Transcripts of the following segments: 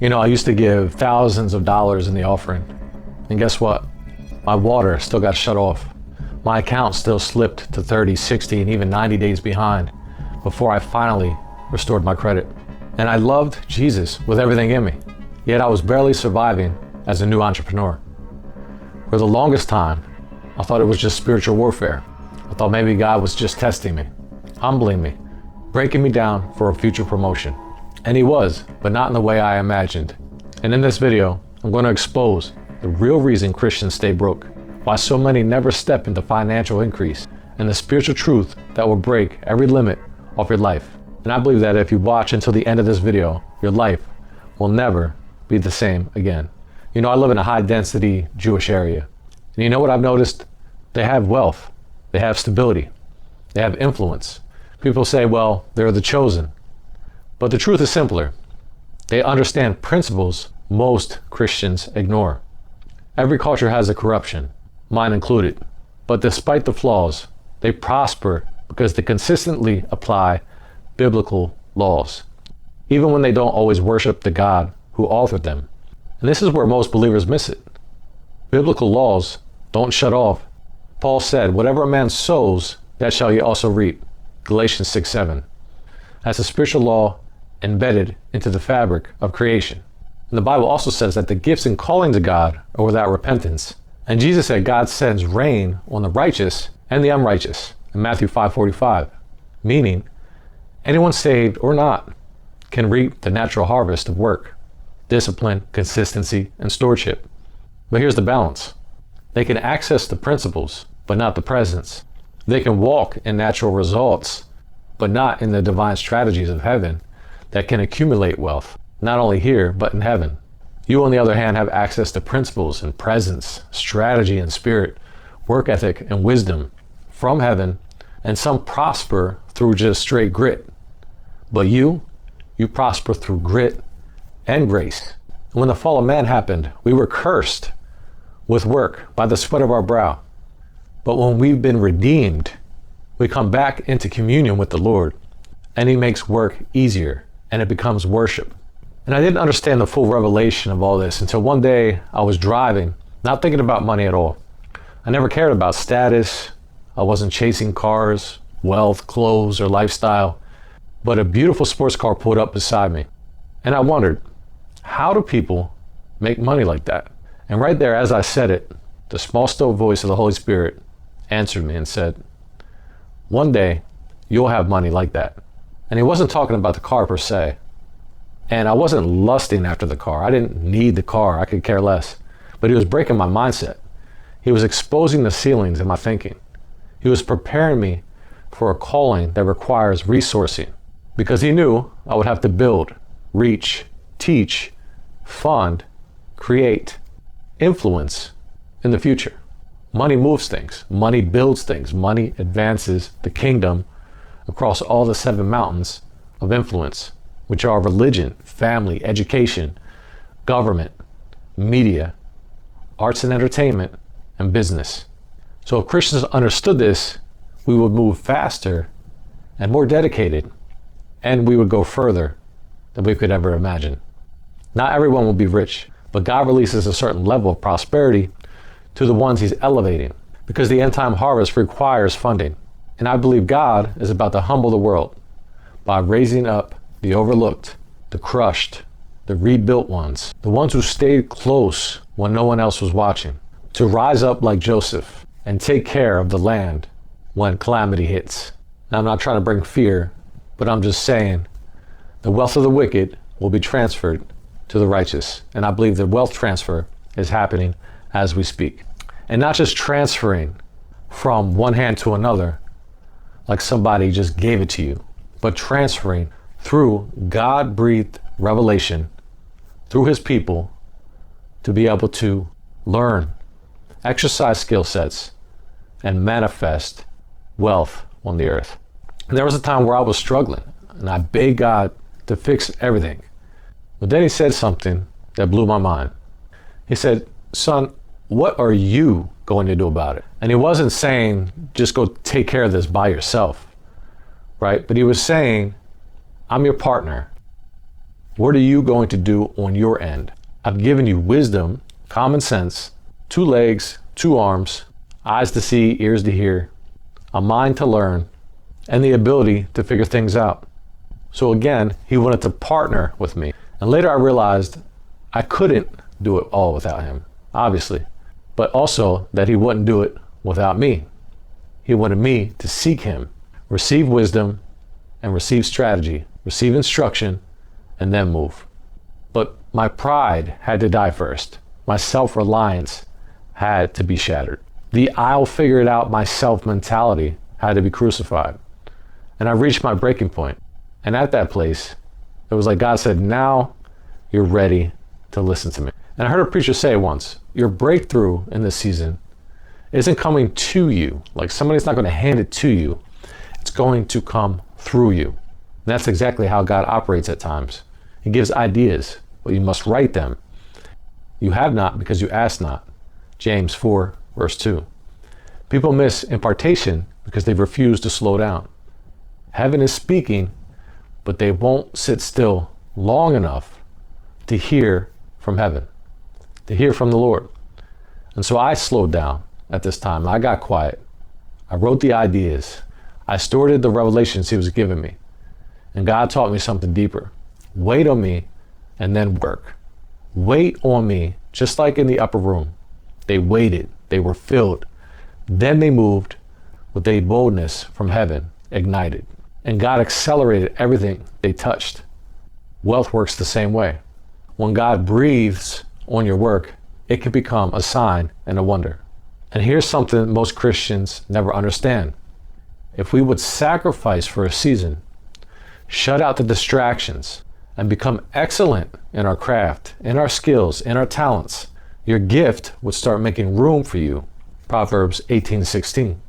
I used to give thousands of dollars in the offering. And guess what? My water still got shut off. My account still slipped to 30, 60, and even 90 days behind before I finally restored my credit. And I loved Jesus with everything in me. Yet I was barely surviving as a new entrepreneur. For the longest time, I thought it was just spiritual warfare. I thought maybe God was just testing me, humbling me, breaking me down for a future promotion. And he was, but not in the way I imagined. And in this video, I'm going to expose the real reason Christians stay broke, why so many never step into financial increase, and the spiritual truth that will break every limit of your life. And I believe that if you watch until the end of this video, your life will never be the same again. I live in a high density Jewish area. And you know what I've noticed? They have wealth, they have stability, they have influence. People say, well, they're the chosen. But the truth is simpler. They understand principles most Christians ignore. Every culture has a corruption, mine included. But despite the flaws, they prosper because they consistently apply biblical laws, even when they don't always worship the God who authored them. And this is where most believers miss it. Biblical laws don't shut off. Paul said, whatever a man sows, that shall he also reap. Galatians 6:7. That's a spiritual law embedded into the fabric of creation. And the Bible also says that the gifts and calling to God are without repentance. And Jesus said God sends rain on the righteous and the unrighteous in Matthew 5:45, meaning anyone saved or not can reap the natural harvest of work, discipline, consistency, and stewardship. But here's the balance. They can access the principles, but not the presence. They can walk in natural results, but not in the divine strategies of heaven that can accumulate wealth, not only here, but in heaven. You, on the other hand, have access to principles and presence, strategy and spirit, work ethic and wisdom from heaven, and some prosper through just straight grit. But you prosper through grit and grace. When the fall of man happened, we were cursed with work by the sweat of our brow. But when we've been redeemed, we come back into communion with the Lord, and he makes work easier, and it becomes worship. And I didn't understand the full revelation of all this until one day I was driving, not thinking about money at all. I never cared about status. I wasn't chasing cars, wealth, clothes, or lifestyle. But a beautiful sports car pulled up beside me. And I wondered, how do people make money like that? And right there, as I said it, the small, still voice of the Holy Spirit answered me and said, one day you'll have money like that. And he wasn't talking about the car per se. And I wasn't lusting after the car. I didn't need the car. I could care less. But he was breaking my mindset. He was exposing the ceilings in my thinking. He was preparing me for a calling that requires resourcing, because he knew I would have to build, reach, teach, fund, create, influence in the future. Money moves things. Money builds things. Money advances the kingdom across all the 7 mountains of influence, which are religion, family, education, government, media, arts and entertainment, and business. So if Christians understood this, we would move faster and more dedicated, and we would go further than we could ever imagine. Not everyone will be rich, but God releases a certain level of prosperity to the ones he's elevating, because the end time harvest requires funding. And I believe God is about to humble the world by raising up the overlooked, the crushed, the rebuilt ones, the ones who stayed close when no one else was watching, to rise up like Joseph and take care of the land when calamity hits. Now, I'm not trying to bring fear, but I'm just saying the wealth of the wicked will be transferred to the righteous. And I believe the wealth transfer is happening as we speak. And not just transferring from one hand to another, like somebody just gave it to you, but transferring through God-breathed revelation through his people to be able to learn, exercise skill sets, and manifest wealth on the earth. And there was a time where I was struggling, and I begged God to fix everything. But then he said something that blew my mind. He said, son, what are you going to do about it? And he wasn't saying, just go take care of this by yourself, right? But he was saying, I'm your partner. What are you going to do on your end? I've given you wisdom, common sense, 2 legs, 2 arms, eyes to see, ears to hear, a mind to learn, and the ability to figure things out. So again, he wanted to partner with me. And later I realized I couldn't do it all without him, obviously, but also that he wouldn't do it without me. He wanted me to seek him, receive wisdom, and receive strategy, receive instruction, and then move. But my pride had to die first. My self-reliance had to be shattered. The I'll figure it out myself mentality had to be crucified. And I reached my breaking point. And at that place, it was like God said, now you're ready to listen to me. And I heard a preacher say once, your breakthrough in this season isn't coming to you. Like somebody's not going to hand it to you. It's going to come through you. And that's exactly how God operates at times. He gives ideas, but you must write them. You have not because you ask not. James 4, verse 2. People miss impartation because they refuse to slow down. Heaven is speaking, but they won't sit still long enough to hear from heaven, to hear from the Lord. And so I slowed down at this time. I got quiet. I wrote the ideas. I stewarded the revelations he was giving me. And God taught me something deeper. Wait on me and then work. Wait on me, just like in the upper room. They waited. They were filled. Then they moved with a boldness from heaven, ignited. And God accelerated everything they touched. Wealth works the same way. When God breathes on your work, it can become a sign and a wonder. And here's something most Christians never understand. If we would sacrifice for a season, shut out the distractions, and become excellent in our craft, in our skills, in our talents, your gift would start making room for you. Proverbs 18:16.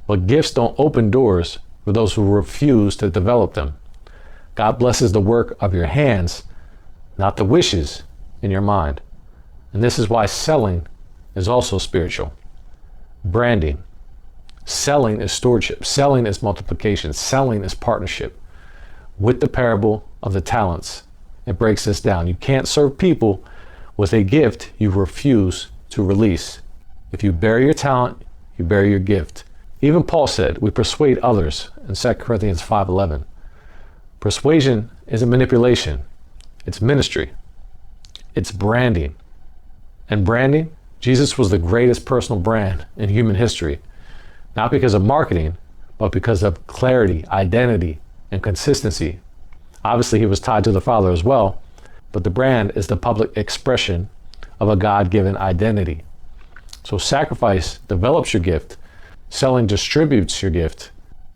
But gifts don't open doors for those who refuse to develop them. God blesses the work of your hands, not the wishes in your mind. And this is why selling is also spiritual. Branding. Selling is stewardship. Selling is multiplication. Selling is partnership. With the parable of the talents, it breaks this down. You can't serve people with a gift you refuse to release. If you bury your talent, you bury your gift. Even Paul said, we persuade others in 2 Corinthians 5:11. Persuasion isn't manipulation. It's ministry. It's branding. And branding, Jesus was the greatest personal brand in human history. Not because of marketing, but because of clarity, identity, and consistency. Obviously, he was tied to the Father as well, but the brand is the public expression of a God-given identity. So sacrifice develops your gift, selling distributes your gift,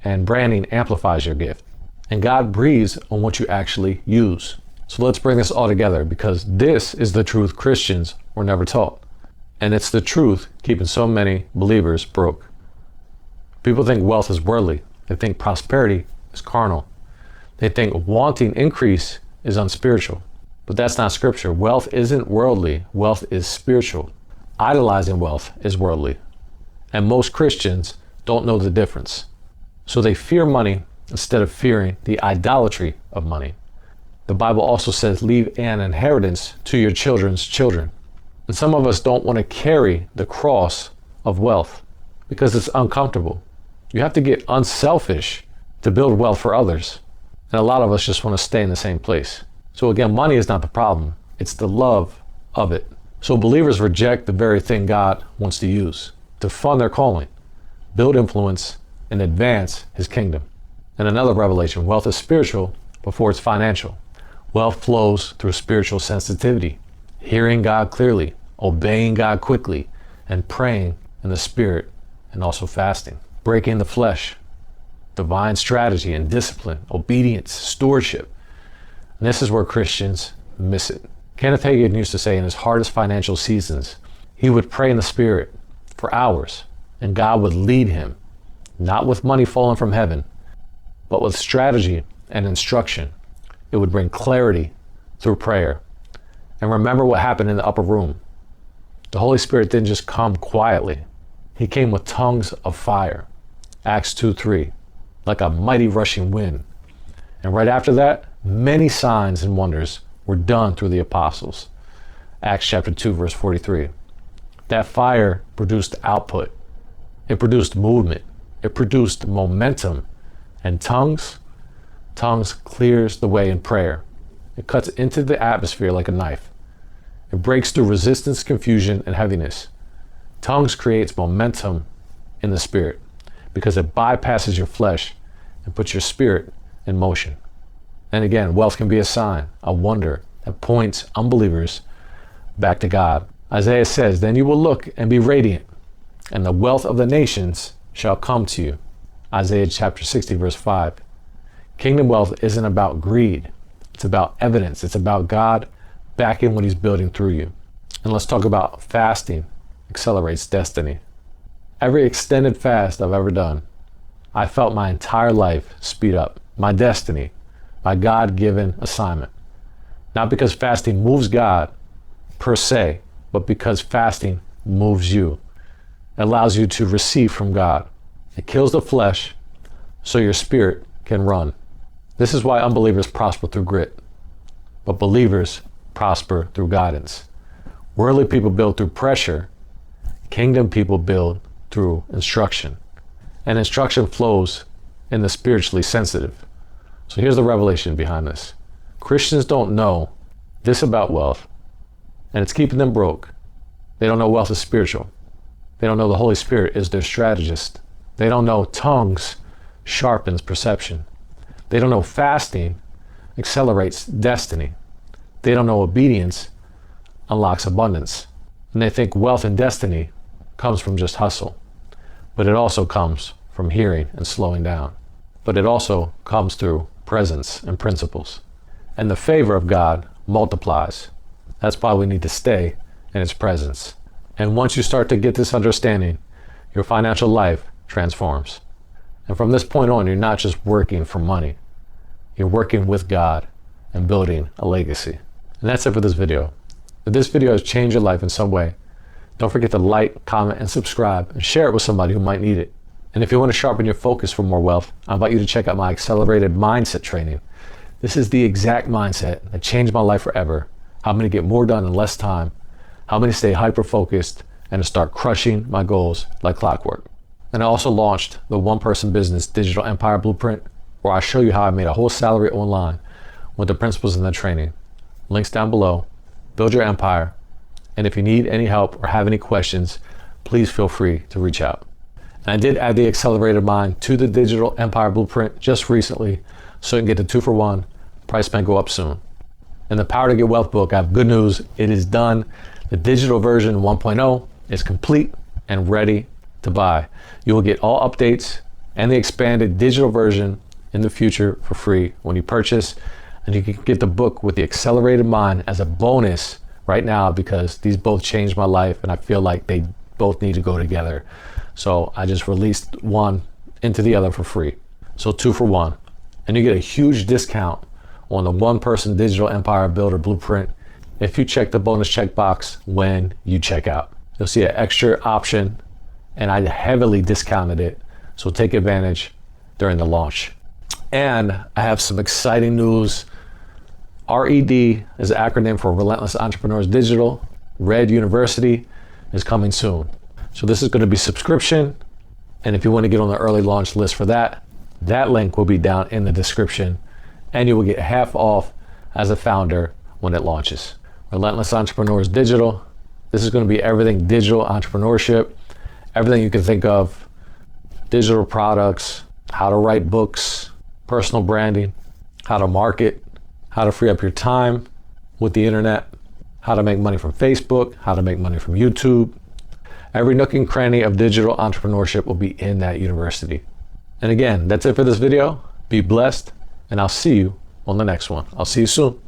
and branding amplifies your gift. And God breathes on what you actually use. So let's bring this all together, because this is the truth Christians were never taught. And it's the truth keeping so many believers broke. People think wealth is worldly. They think prosperity is carnal. They think wanting increase is unspiritual. But that's not scripture. Wealth isn't worldly. Wealth is spiritual. Idolizing wealth is worldly. And most Christians don't know the difference. So they fear money instead of fearing the idolatry of money. The Bible also says, leave an inheritance to your children's children. And some of us don't want to carry the cross of wealth because it's uncomfortable. You have to get unselfish to build wealth for others. And a lot of us just want to stay in the same place. So again, money is not the problem. It's the love of it. So believers reject the very thing God wants to use to fund their calling, build influence, and advance his kingdom. And another revelation, wealth is spiritual before it's financial. Wealth flows through spiritual sensitivity, hearing God clearly, obeying God quickly, and praying in the spirit, and also fasting, breaking the flesh, divine strategy and discipline, obedience, stewardship. And this is where Christians miss it. Kenneth Hagin used to say in his hardest financial seasons, he would pray in the spirit for hours, and God would lead him, not with money falling from heaven, but with strategy and instruction. It would bring clarity through prayer. And remember what happened in the upper room. The Holy Spirit didn't just come quietly. He came with tongues of fire. Acts 2:3, like a mighty rushing wind. And right after that, many signs and wonders were done through the apostles. Acts chapter 2, verse 43. That fire produced output. It produced movement. It produced momentum. And tongues clears the way in prayer. It cuts into the atmosphere like a knife. It breaks through resistance, confusion, and heaviness. Tongues creates momentum in the spirit because it bypasses your flesh and puts your spirit in motion. And again, wealth can be a sign, a wonder that points unbelievers back to God. Isaiah says, then you will look and be radiant, and the wealth of the nations shall come to you. Isaiah chapter 60, verse 5. Kingdom wealth isn't about greed. It's about evidence. It's about God backing what he's building through you. And let's talk about fasting accelerates destiny. Every extended fast I've ever done, I felt my entire life speed up. My destiny, my God-given assignment. Not because fasting moves God per se, but because fasting moves you. It allows you to receive from God. It kills the flesh so your spirit can run. This is why unbelievers prosper through grit, but believers prosper through guidance. Worldly people build through pressure. Kingdom people build through instruction. And instruction flows in the spiritually sensitive. So here's the revelation behind this. Christians don't know this about wealth, and it's keeping them broke. They don't know wealth is spiritual. They don't know the Holy Spirit is their strategist. They don't know tongues sharpens perception. They don't know fasting accelerates destiny. They don't know obedience unlocks abundance. And they think wealth and destiny comes from just hustle. But it also comes from hearing and slowing down. But it also comes through presence and principles. And the favor of God multiplies. That's why we need to stay in his presence. And once you start to get this understanding, your financial life transforms. And from this point on, you're not just working for money. You're working with God and building a legacy. And that's it for this video. If this video has changed your life in some way, don't forget to like, comment, and subscribe, and share it with somebody who might need it. And if you want to sharpen your focus for more wealth, I invite you to check out my accelerated mindset training. This is the exact mindset that changed my life forever. How I'm going to get more done in less time, how I'm going to stay hyper-focused, and to start crushing my goals like clockwork. And I also launched the one-person business digital empire blueprint, where I show you how I made a whole salary online with the principles in the training. Links down below. Build your empire. And if you need any help or have any questions, please feel free to reach out. And I did add the accelerated mind to the digital empire blueprint just recently, so you can get the 2-for-1. Price may go up soon. In the Power to Get Wealth book, I have good news. It is done. The digital version 1.0 is complete and ready to buy. You will get all updates and the expanded digital version in the future for free when you purchase. And you can get the book with the accelerated mind as a bonus right now, because these both changed my life and I feel like they both need to go together. So I just released one into the other for free. So 2-for-1. And you get a huge discount on the one-person digital empire builder blueprint if you check the bonus checkbox when you check out. You'll see an extra option, and I heavily discounted it, so take advantage during the launch. And I have some exciting news. RED is an acronym for Relentless Entrepreneurs Digital. Red University is coming soon. So this is going to be subscription, and if you want to get on the early launch list for that, that link will be down in the description, and you will get half off as a founder when it launches. Relentless Entrepreneurs Digital. This is going to be everything digital entrepreneurship, everything you can think of, digital products, how to write books, personal branding, how to market, how to free up your time with the internet, how to make money from Facebook, how to make money from YouTube. Every nook and cranny of digital entrepreneurship will be in that university. And again, that's it for this video. Be blessed, and I'll see you on the next one. I'll see you soon.